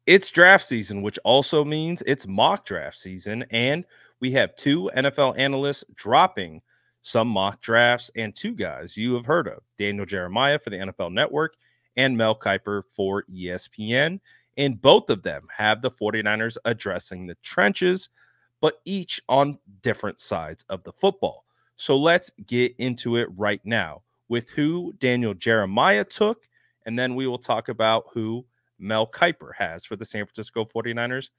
It's draft season, which also means it's mock draft season. And we have two NFL analysts dropping some mock drafts and two guys you have heard of, Daniel Jeremiah for the NFL Network and Mel Kiper for ESPN. And both of them have the 49ers addressing the trenches, but each on different sides of the football. So let's get into it right now with who Daniel Jeremiah took, and then we will talk about who Mel Kiper has for the San Francisco 49ers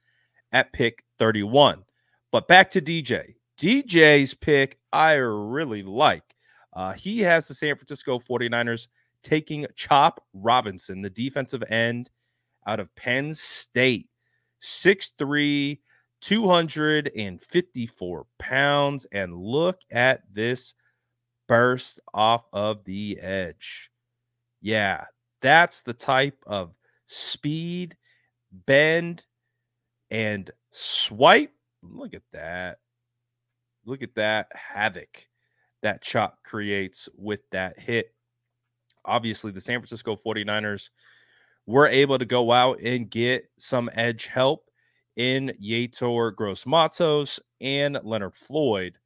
at pick 31. But back to DJ. DJ's pick I really like. He has the San Francisco 49ers taking Chop Robinson, the defensive end out of Penn State. 6'3", 254 pounds. And look at this burst off of the edge. Yeah, that's the type of speed, bend, and swipe. Look at that. Look at that havoc that Chop creates with that hit. Obviously, the San Francisco 49ers were able to go out and get some edge help in Yetur Gross-Matos and Leonard Floyd.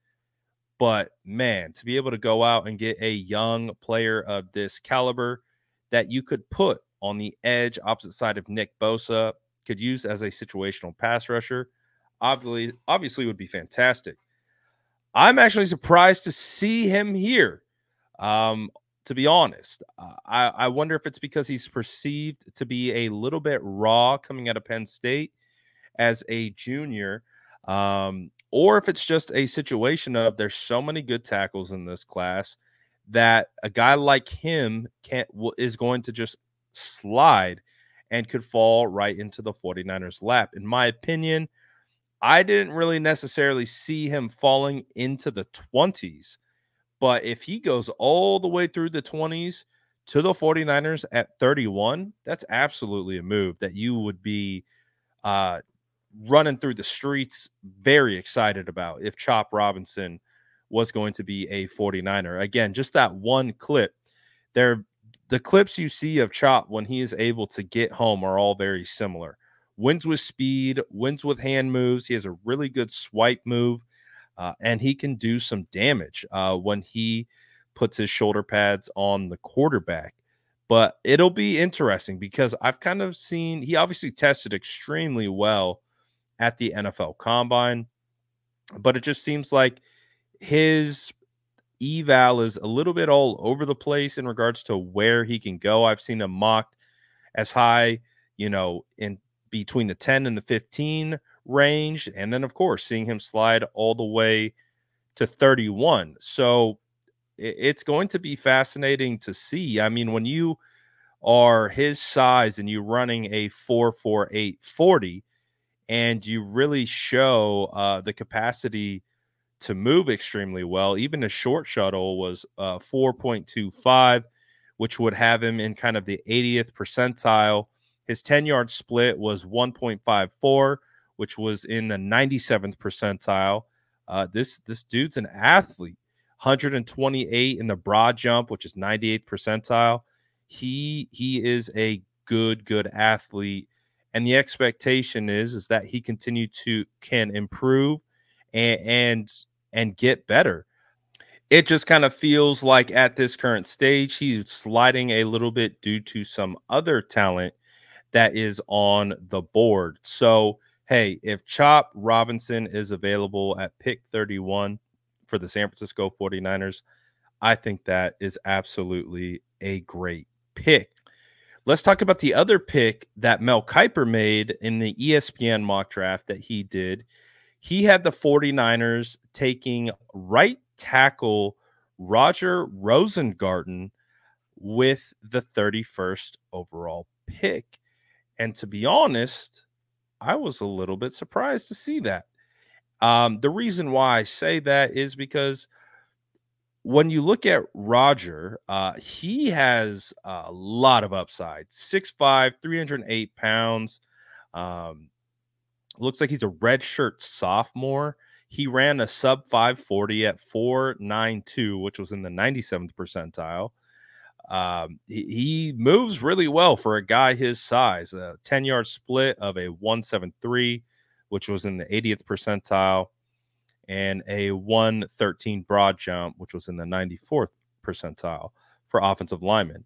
But, man, to be able to go out and get a young player of this caliber that you could put on the edge opposite side of Nick Bosa, could use as a situational pass rusher, obviously would be fantastic. I'm actually surprised to see him here, to be honest. I wonder if it's because he's perceived to be a little bit raw coming out of Penn State as a junior, or if it's just a situation of there's so many good tackles in this class that a guy like him is going to just slide and could fall right into the 49ers lap. In my opinion, I didn't really necessarily see him falling into the 20s, but if he goes all the way through the 20s to the 49ers at 31, that's absolutely a move that you would be running through the streets very excited about if Chop Robinson was going to be a 49er. Again, just that one clip there. The clips you see of Chop when he is able to get home are all very similar. Wins with speed, wins with hand moves. He has a really good swipe move, and he can do some damage when he puts his shoulder pads on the quarterback. But it'll be interesting because I've kind of seen he obviously tested extremely well at the NFL Combine, but it just seems like his eval is a little bit all over the place in regards to where he can go. I've seen him mocked as high, in between the 10 and the 15 range. And then, of course, seeing him slide all the way to 31. So it's going to be fascinating to see. I mean, when you are his size and you're running a 4.48 40 and you really show the capacity to move extremely well. Even a short shuttle was 4.25, which would have him in kind of the 80th percentile. His 10-yard split was 1.54, which was in the 97th percentile. This dude's an athlete. 128 in the broad jump, which is 98th percentile. He is a good athlete, and the expectation is that he can improve and get better. It just kind of feels like at this current stage, he's sliding a little bit due to some other talent that is on the board. So, hey, if Chop Robinson is available at pick 31 for the San Francisco 49ers, I think that is absolutely a great pick. Let's talk about the other pick that Mel Kiper made in the ESPN mock draft that he did. He had the 49ers taking right tackle Roger Rosengarten with the 31st overall pick. And to be honest, I was a little bit surprised to see that. The reason why I say that is because when you look at Roger, he has a lot of upside. 6'5", 308 pounds. Looks like he's a redshirt sophomore. He ran a sub 540 at 4.92, which was in the 97th percentile. He moves really well for a guy his size. A 10-yard split of a 173, which was in the 80th percentile, and a 113 broad jump, which was in the 94th percentile for offensive linemen.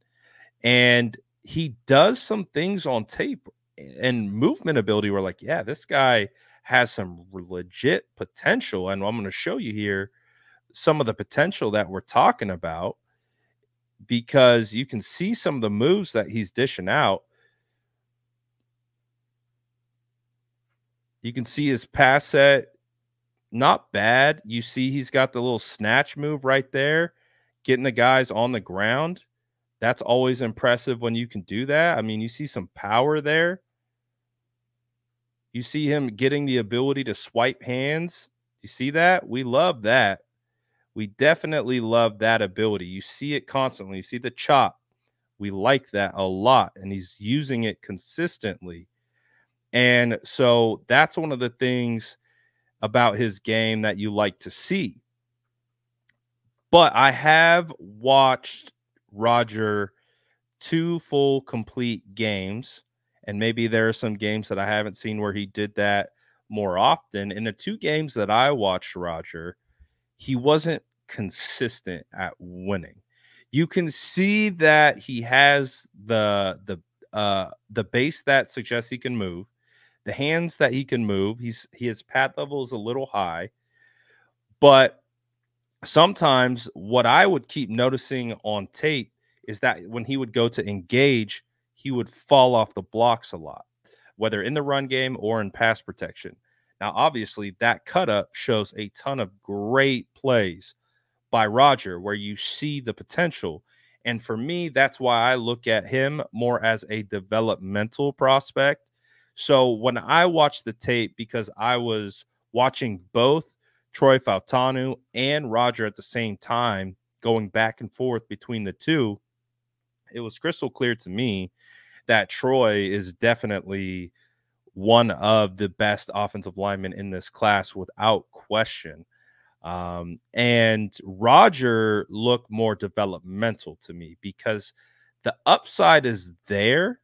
And he does some things on tape and movement ability. We're like, yeah, this guy has some legit potential. And I'm going to show you here some of the potential that we're talking about, because you can see some of the moves that he's dishing out. You can see his pass set, not bad. You see he's got the little snatch move right there, getting the guys on the ground. That's always impressive when you can do that. I mean, you see some power there. You see him getting the ability to swipe hands. You see that? We love that. We definitely love that ability. You see it constantly. You see the chop. We like that a lot, and he's using it consistently. And so that's one of the things about his game that you like to see. But I have watched Roger 2 full complete games, and maybe there are some games that I haven't seen where he did that more often. In the 2 games that I watched Roger, he wasn't consistent at winning. You can see that he has the base that suggests he can move, the hands that he can move. His pad level is a little high, but sometimes what I would keep noticing on tape is that when he would go to engage, he would fall off the blocks a lot, whether in the run game or in pass protection. Now, obviously, that cut up shows a ton of great plays by Roger where you see the potential. And for me, that's why I look at him more as a developmental prospect. So when I watched the tape, because I was watching both Troy Fautanu and Roger at the same time, going back and forth between the two, it was crystal clear to me that Troy is definitely one of the best offensive linemen in this class without question. And Roger looked more developmental to me because the upside is there,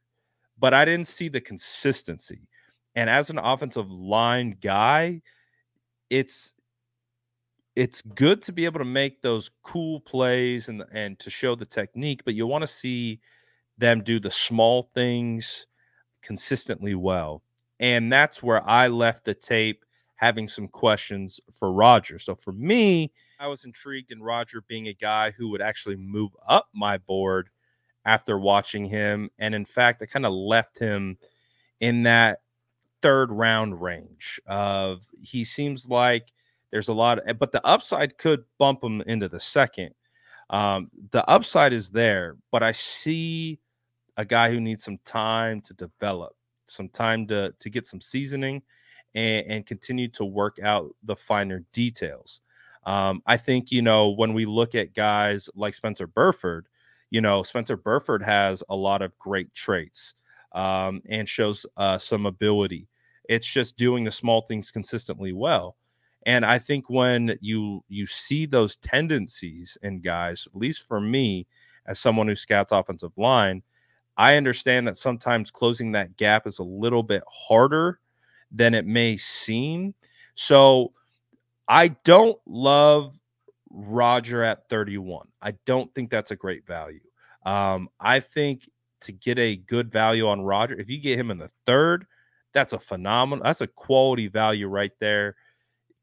but I didn't see the consistency. And as an offensive line guy, it's good to be able to make those cool plays and to show the technique, but you want to see them do the small things consistently well. And that's where I left the tape having some questions for Roger. So for me, I was intrigued in Roger being a guy who would actually move up my board after watching him. And in fact, I kind of left him in that 3rd round range of he seems like there's a lot of, but the upside could bump him into the 2nd. The upside is there, but I see a guy who needs some time to develop, some time to get some seasoning and continue to work out the finer details. I think, when we look at guys like Spencer Burford, Spencer Burford has a lot of great traits and shows some ability. It's just doing the small things consistently well. And I think when you see those tendencies in guys, at least for me, as someone who scouts offensive line, I understand that sometimes closing that gap is a little bit harder than it may seem. So I don't love Roger at 31. I don't think that's a great value. I think to get a good value on Roger, if you get him in the 3rd, that's a quality value right there.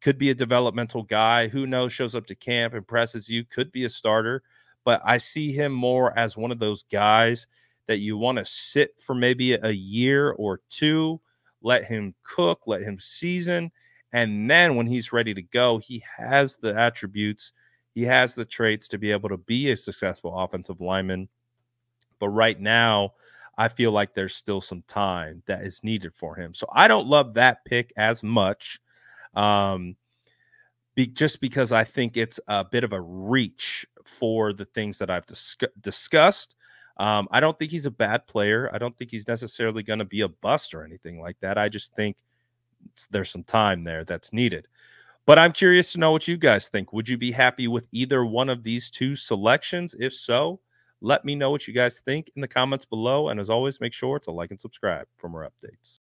Could be a developmental guy. Who knows? Shows up to camp, impresses you, could be a starter. But I see him more as one of those guys that you want to sit for maybe a year or 2, let him cook, let him season. And then when he's ready to go, he has the attributes, he has the traits to be able to be a successful offensive lineman. But right now, I feel like there's still some time that is needed for him. So I don't love that pick as much. Just because I think it's a bit of a reach for the things that I've discussed. I don't think he's a bad player. I don't think he's necessarily going to be a bust or anything like that. I just think there's some time there that's needed. But I'm curious to know what you guys think. Would you be happy with either one of these 2 selections? If so, Let me know what you guys think in the comments below. And as always, make sure to like and subscribe for more updates.